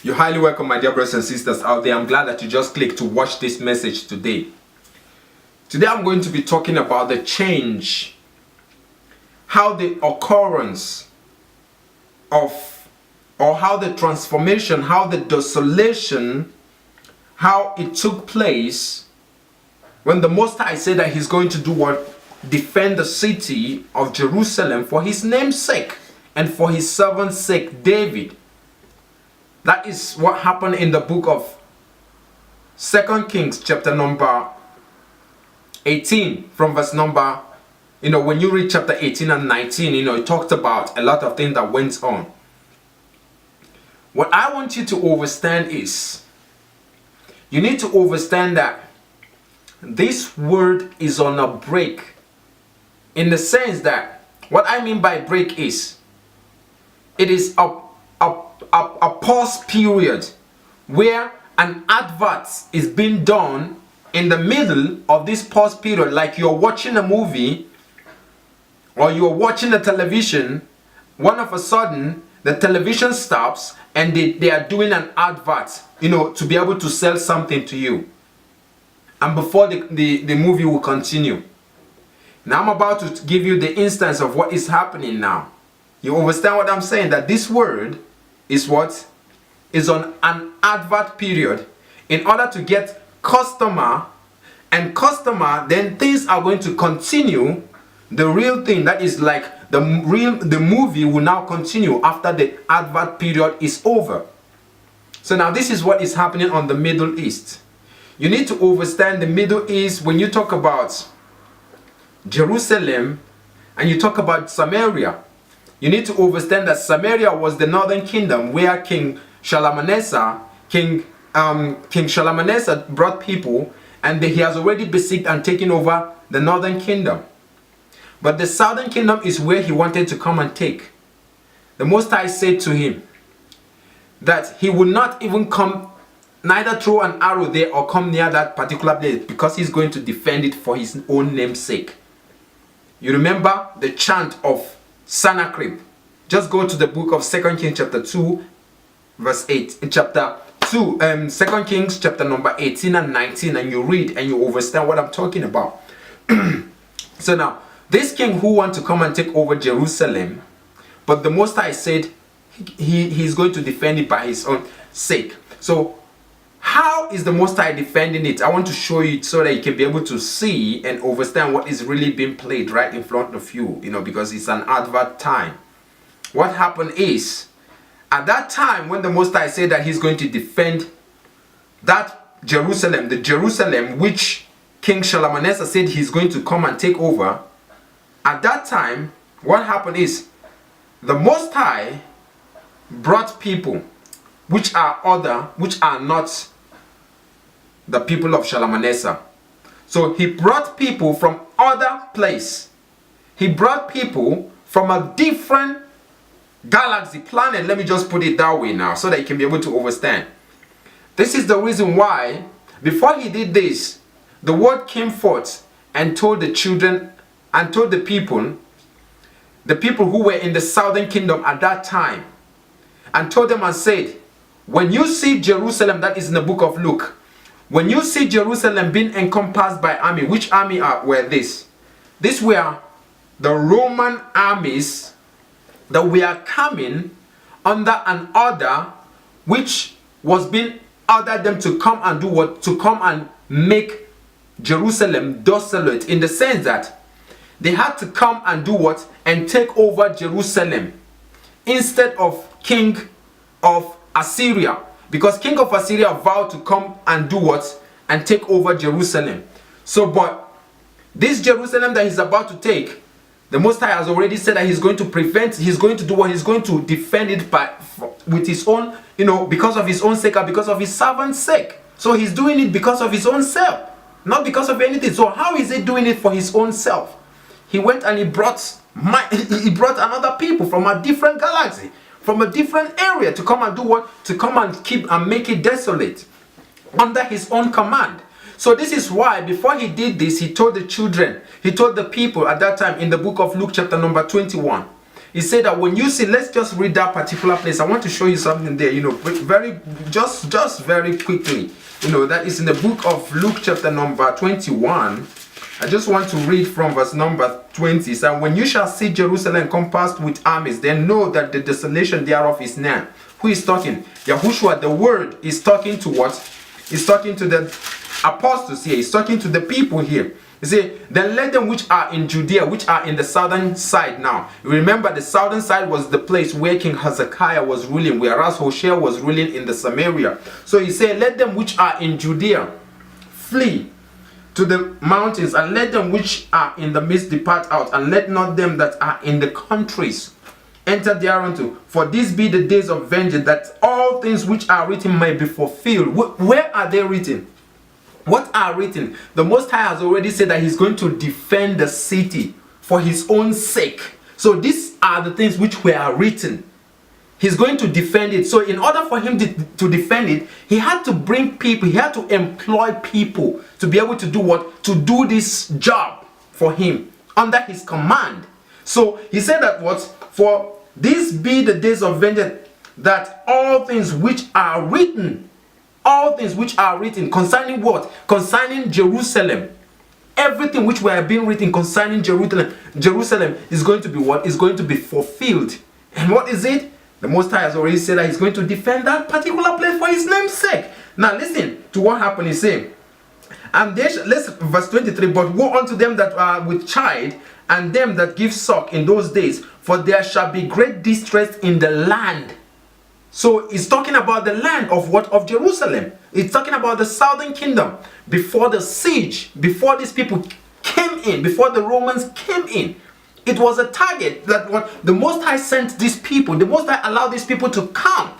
You're highly welcome, my dear brothers and sisters out there. I'm glad that you just clicked to watch this message today. Today I'm going to be talking about the change, how the occurrence of, or how the transformation, how the desolation, how it took place when the Most High said that he's going to do what? Defend the city of Jerusalem for his name's sake and for his servant's sake, David. That is what happened in the book of 2 Kings chapter number 18 from verse number, when you read chapter 18 and 19, it talked about a lot of things that went on. What I want you to understand is, you need to understand that this word is on a break, in the sense that, what I mean by break is, it is a pause period where an advert is being done in the middle of this pause period, like you're watching a movie or you're watching a television. One of a sudden the television stops and they are doing an advert, to be able to sell something to you, and before the movie will continue. Now I'm about to give you the instance of what is happening now. You understand what I'm saying? That this word is what is on an advert period in order to get customer, then things are going to continue. The real thing, that is like the movie will now continue after the advert period is over. So now this is what is happening on the Middle East. You need to understand the Middle East. When you talk about Jerusalem and you talk about Samaria, you need to understand that Samaria was the northern kingdom where King Shalmaneser brought people, and he has already besieged and taken over the northern kingdom. But the southern kingdom is where he wanted to come and take. The Most High said to him that he would not even come, neither throw an arrow there or come near that particular place, because he's going to defend it for his own name's sake. You remember the chant of Sennacherib. Just go to the book of 2 Kings chapter 2 verse 8. In chapter 2, 2 Kings chapter number 18 and 19, and you read and you understand what I'm talking about. So now, this king who wants to come and take over Jerusalem, but the Most High said he's going to defend it by his own sake. So how is the Most High defending it? I want to show you so that you can be able to see and understand what is really being played right in front of you, because it's an advert time. What happened is, at that time when the Most High said that he's going to defend that Jerusalem, the Jerusalem which King Shalmaneser said he's going to come and take over, at that time what happened is, the Most High brought people which are not the people of Shalmaneser. So he brought people from other place. He brought people from a different galaxy, planet. Let me just put it that way now, so that you can be able to understand. This is the reason why, before he did this, the word came forth and told the children and told the people who were in the southern kingdom at that time, and told them and said, when you see Jerusalem, that is in the book of Luke, when you see Jerusalem being encompassed by army, which army were this? These were the Roman armies that were coming under an order which was being ordered them to come and do what? To come and make Jerusalem desolate, in the sense that they had to come and do what? And take over Jerusalem instead of King of Assyria, because King of Assyria vowed to come and do what? And take over Jerusalem. So, but this Jerusalem that he's about to take, the Most High has already said that he's going to prevent, he's going to do what? He's going to defend it with his own, because of his own sake, or because of his servant's sake. So he's doing it because of his own self, not because of anything. So how is he doing it for his own self? He went and he brought another people from a different galaxy, from a different area, to come and do what? To come and keep and make it desolate under his own command. So this is why before he did this, he told the children, he told the people at that time in the book of Luke chapter number 21, He said that when you see, let's just read that particular place. I want to show you something there, just very quickly. That is in the book of Luke chapter number 21. I just want to read from verse number 20. So when you shall see Jerusalem compassed with armies, then know that the desolation thereof is near. Who is talking? Yahushua, the word, is talking to what? He's talking to the apostles here. He's talking to the people here. He said, then let them which are in Judea, which are in the southern side now. Remember, the southern side was the place where King Hezekiah was ruling, whereas Hoshea was ruling in the Samaria. So he said, let them which are in Judea flee to the mountains, and let them which are in the midst depart out, and let not them that are in the countries enter thereunto. For these be the days of vengeance, that all things which are written may be fulfilled. Where are they written? What are written? The Most High has already said that he's going to defend the city for his own sake. So these are the things which were written. He's going to defend it. So in order for him to defend it, he had to bring people, he had to employ people to be able to do what? To do this job for him under his command. So he said that what? For these be the days of vengeance, that all things which are written, concerning what? Concerning Jerusalem. Everything which were being written concerning Jerusalem is going to be what? Is going to be fulfilled. And what is it? The Most High has already said that he's going to defend that particular place for his name's sake. Now listen to what happened. He said, and let's verse 23, but woe unto them that are with child, and them that give suck in those days, for there shall be great distress in the land. So it's talking about the land of what? Of Jerusalem. It's talking about the southern kingdom. Before the siege, before these people came in, before the Romans came in, it was a target that what the Most High sent these people. The Most High allowed these people to come.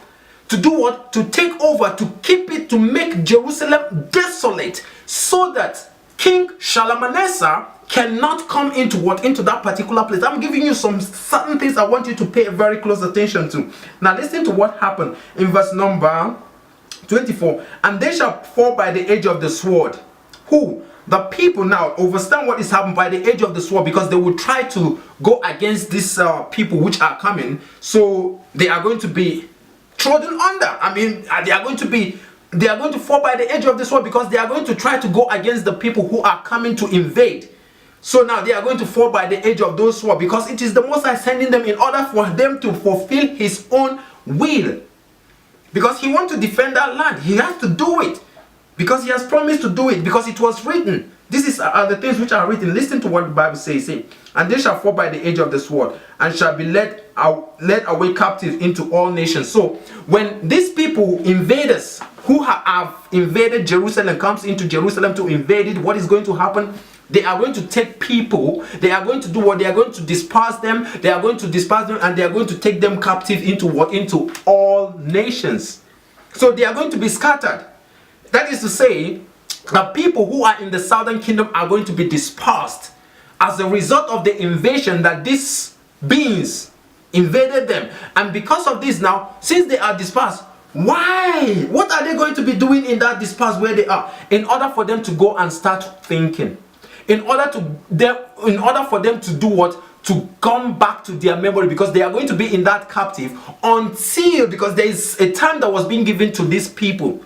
To do what? To take over, to keep it, to make Jerusalem desolate, so that King Shalmaneser cannot come into what? Into that particular place. I'm giving you some certain things I want you to pay very close attention to. Now listen to what happened in verse number 24. And they shall fall by the edge of the sword. Who? The people now understand what is happening by the edge of the sword, because they will try to go against these people which are coming. So they are going to be trodden under. I mean, they are going to fall by the edge of the sword, because they are going to try to go against the people who are coming to invade. So now they are going to fall by the edge of those swords, because it is the Most High sending them in order for them to fulfill his own will. Because he wants to defend that land. He has to do it. Because he has promised to do it. Because it was written. These are the things which are written. Listen to what the Bible says. And they shall fall by the edge of the sword, and shall be led away captive into all nations. So when these people, invaders who have invaded Jerusalem, comes into Jerusalem to invade it, what is going to happen? They are going to take people. They are going to do what? They are going to disperse them. They are going to disperse them, and they are going to take them captive into what? Into all nations. So they are going to be scattered. That is to say, the people who are in the southern kingdom are going to be dispersed as a result of the invasion that these beings invaded them. And because of this now, since they are dispersed, why? What are they going to be doing in that dispersed where they are? In order for them to go and start thinking. In order for them to do what? To come back to their memory, because they are going to be in that captive until, because there is a time that was being given to these people,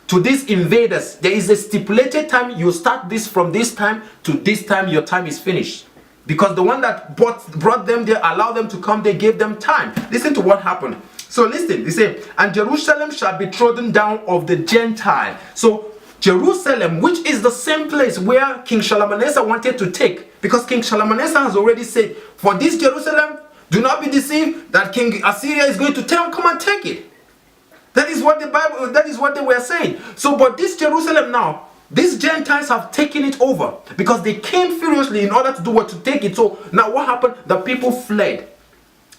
to these invaders. There is a stipulated time. You start this from this time to this time. Your time is finished, because the one that brought them there, allowed them to come, they gave them time. Listen to what happened. So listen, they say, and Jerusalem shall be trodden down of the Gentile. So Jerusalem, which is the same place where King Shalmaneser wanted to take, because King Shalmaneser has already said, for this Jerusalem, do not be deceived that King Assyria is going to tell, come and take it. That is what the Bible, that is what they were saying. So, but this Jerusalem now, these Gentiles have taken it over, because they came furiously in order to do what? To take it. So now what happened? The people fled.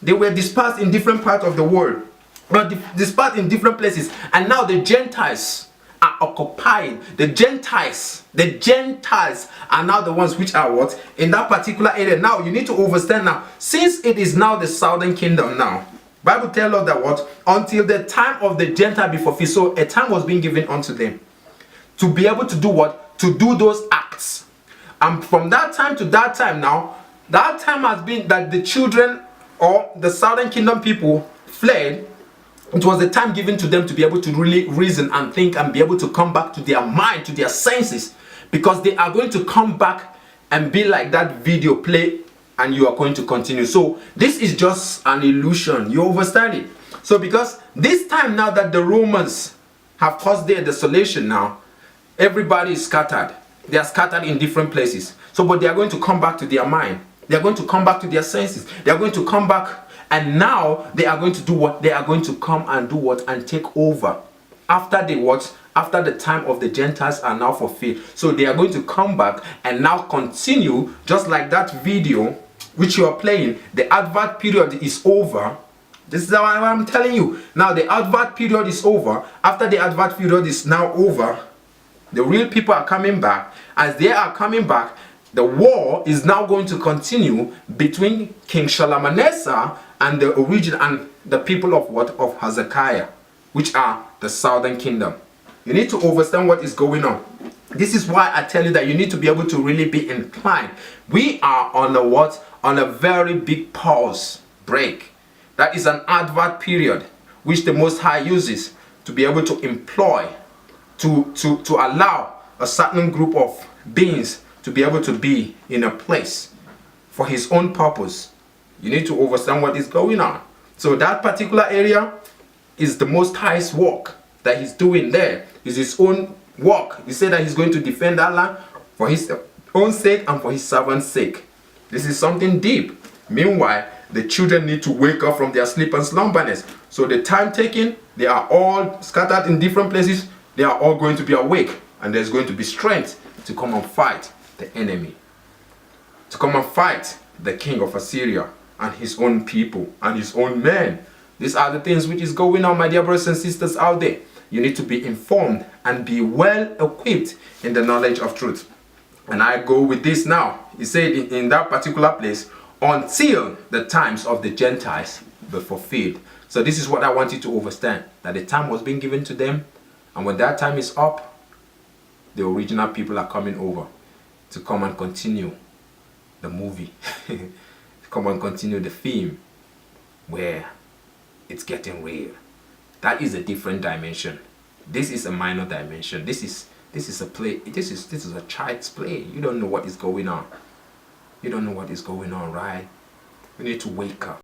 They were dispersed in different parts of the world, but dispersed in different places. And now the Gentiles are occupying. The Gentiles are now the ones which are what? In that particular area. Now you need to understand now, since it is now the southern kingdom now, Bible tells us that what? Until the time of the Gentile be fulfilled. So a time was being given unto them to be able to do what? To do those acts. And from that time to that time now, that time has been that the children or the southern kingdom people fled, it was the time given to them to be able to really reason and think and be able to come back to their mind, to their senses, because they are going to come back and be like that video play, and you are going to continue. So this is just an illusion. You understand it? So because this time now that the Romans have caused their desolation, now everybody is scattered. They are scattered in different places. So but they are going to come back to their mind. They are going to come back to their senses. They are going to come back, and now they are going to do what? They are going to come and do what? And take over. After they what? After the time of the Gentiles are now fulfilled. So they are going to come back and now continue, just like that video which you are playing. The advert period is over. This is what I'm telling you. Now the advert period is over. After the advert period is now over, the real people are coming back. As they are coming back, the war is now going to continue between King Shalmaneser and the original and the people of what? Of Hezekiah, which are the southern kingdom. You need to understand what is going on. This is why I tell you that you need to be able to really be inclined. We are on a what? On a very big pause, break. That is an advert period which the Most High uses to be able to employ, to allow a certain group of beings to be able to be in a place for his own purpose. You need to understand what is going on. So that particular area is the Most High's work that he's doing there. Is his own work. He said that he's going to defend that land for his own sake and for his servant's sake. This is something deep. Meanwhile, the children need to wake up from their sleep and slumberness. So the time taken, they are all scattered in different places. They are all going to be awake, and there's going to be strength to come and fight the enemy, to come and fight the king of Assyria and his own people and his own men. These are the things which is going on, my dear brothers and sisters out there. You need to be informed and be well equipped in the knowledge of truth. And I go with this now. He said in that particular place, until the times of the Gentiles be fulfilled. So this is what I want you to understand, that the time was being given to them, and when that time is up, the original people are coming over to come and continue the movie, to come and continue the film, where it's getting real. That is a different dimension. This is a minor dimension. This is a play. This is a child's play. You don't know what is going on. You don't know what is going on, right? We need to wake up.